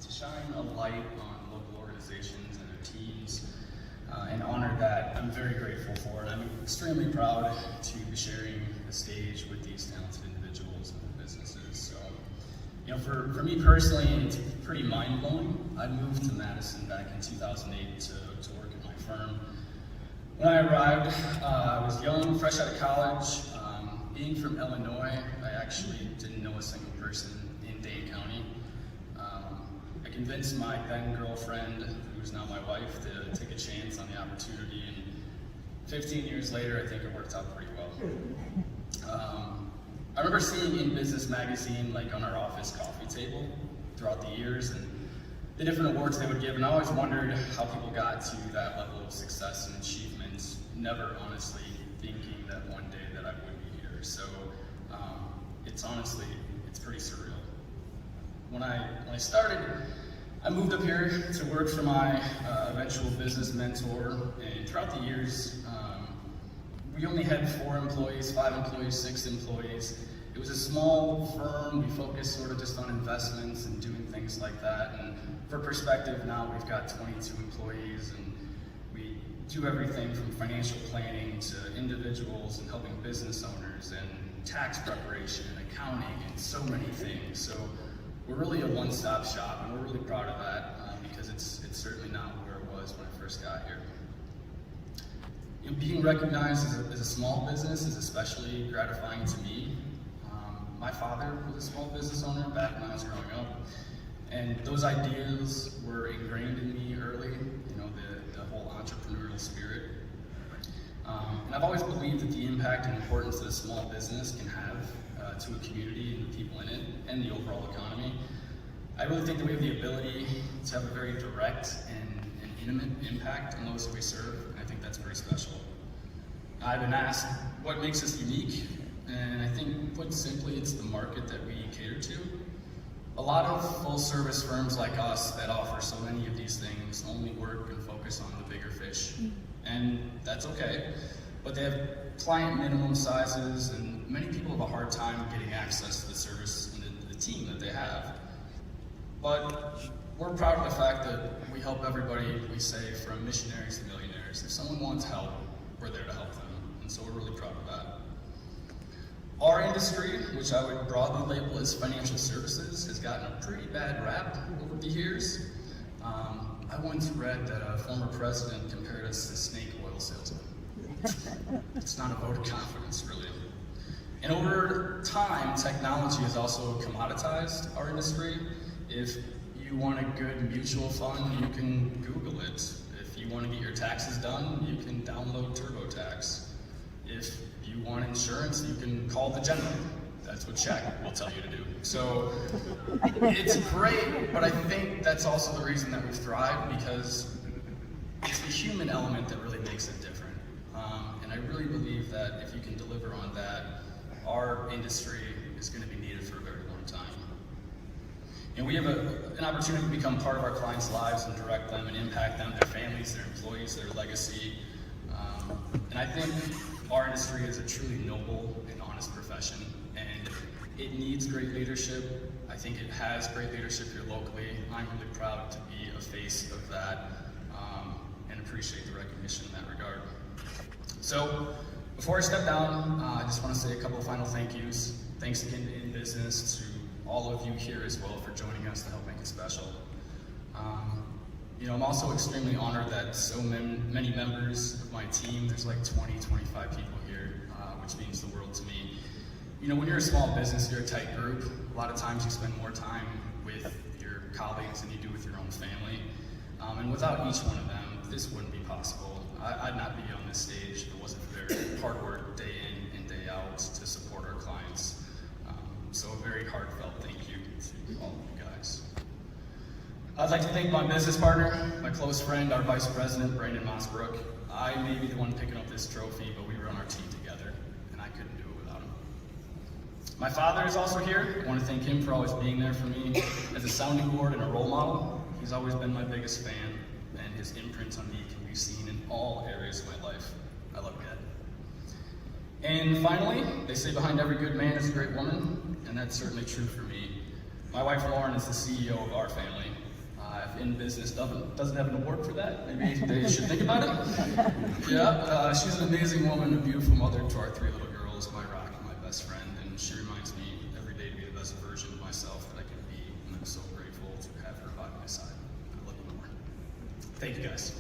to shine a light on local organizations and their teams, and honor that I'm very grateful for, and I'm extremely proud to be sharing the stage with these talented individuals and their businesses. So, for me personally, it's pretty mind-blowing. I moved to Madison back in 2008 to work at my firm. When I arrived, I was young, fresh out of college. Being from Illinois, I actually didn't know a single person in Dane County. I convinced my then girlfriend, who's now my wife, to take a chance on the opportunity, and 15 years later, I think it worked out pretty well. I remember seeing InBusiness magazine like on our office coffee table throughout the years, and the different awards they would give, and I always wondered how people got to that level of success and achievements, never honestly thinking that one day that I would be here. So it's pretty surreal. When I started, I moved up here to work for my eventual business mentor, and throughout the years, we only had 4 employees, 5 employees, 6 employees. It was a small firm. We focused sort of just on investments and doing things like that. And for perspective, now we've got 22 employees, and we do everything from financial planning to individuals and helping business owners and tax preparation and accounting and so many things. So we're really a one-stop shop, and we're really proud of that because it's certainly not where it was when I first got here. Being recognized as a small business is especially gratifying to me. My father was a small business owner back when I was growing up, and those ideas were ingrained in me early, the whole entrepreneurial spirit. And I've always believed that the impact and importance that a small business can have to a community and the people in it and the overall economy. I really think that we have the ability to have a very direct and intimate impact on those that we serve, and I think that's pretty special. I've been asked what makes us unique, and I think put simply, it's the market that we cater to. A lot of full-service firms like us that offer so many of these things only work and focus on the bigger fish, and that's okay, but they have client minimum sizes, and many people have a hard time getting access to the service and the team that they have. But we're proud of the fact that we help everybody, we say, from missionaries to millionaires. If someone wants help, we're there to help them, and so we're really proud of that. Our industry, which I would broadly label as financial services, has gotten a pretty bad rap over the years. I once read that a former president compared us to snake oil salesmen. It's not a vote of confidence, really. And over time, technology has also commoditized our industry. If you want a good mutual fund, you can Google it. If you want to get your taxes done, you can download TurboTax. If you want insurance, you can call the general. That's what Shaq will tell you to do. So it's great, but I think that's also the reason that we've thrived, because it's the human element that really makes it different. And I really believe that if you can deliver on that, our industry is going to be needed for a very long time. And we have an opportunity to become part of our clients' lives and direct them and impact them, their families, their employees, their legacy. And I think our industry is a truly noble and honest profession, and it needs great leadership. I think it has great leadership here locally. I'm really proud to be a face of that, and appreciate the recognition in that regard. So before I step down, I just want to say a couple of final thank yous. Thanks again to InBusiness, to all of you here as well for joining us to help make it special. I'm also extremely honored that so many members of my team, there's like 20, 25 people here, which means the world to me. When you're a small business, you're a tight group. A lot of times you spend more time with your colleagues than you do with your own family. And without each one of them, this wouldn't be possible. I'd not be on this stage if it wasn't for their hard work day in and day out to support our clients. So a very heartfelt thank you to all of you guys. I'd like to thank my business partner, my close friend, our vice president, Brandon Mossbrook. I may be the one picking up this trophy, but we were on our team together, and I couldn't do it without him. My father is also here. I want to thank him for always being there for me as a sounding board and a role model. He's always been my biggest fan, and his imprint on me can be seen in all areas of my life. I love Dad. And finally, they say behind every good man is a great woman, and that's certainly true for me. My wife Lauren is the CEO of our family, InBusiness doesn't have an award for that. Maybe they should think about it. Yeah, she's an amazing woman, a beautiful mother to our 3 little girls, my rock and my best friend, and she reminds me every day to be the best version of myself that I can be, and I'm so grateful to have her by my side. I love you more. Thank you guys.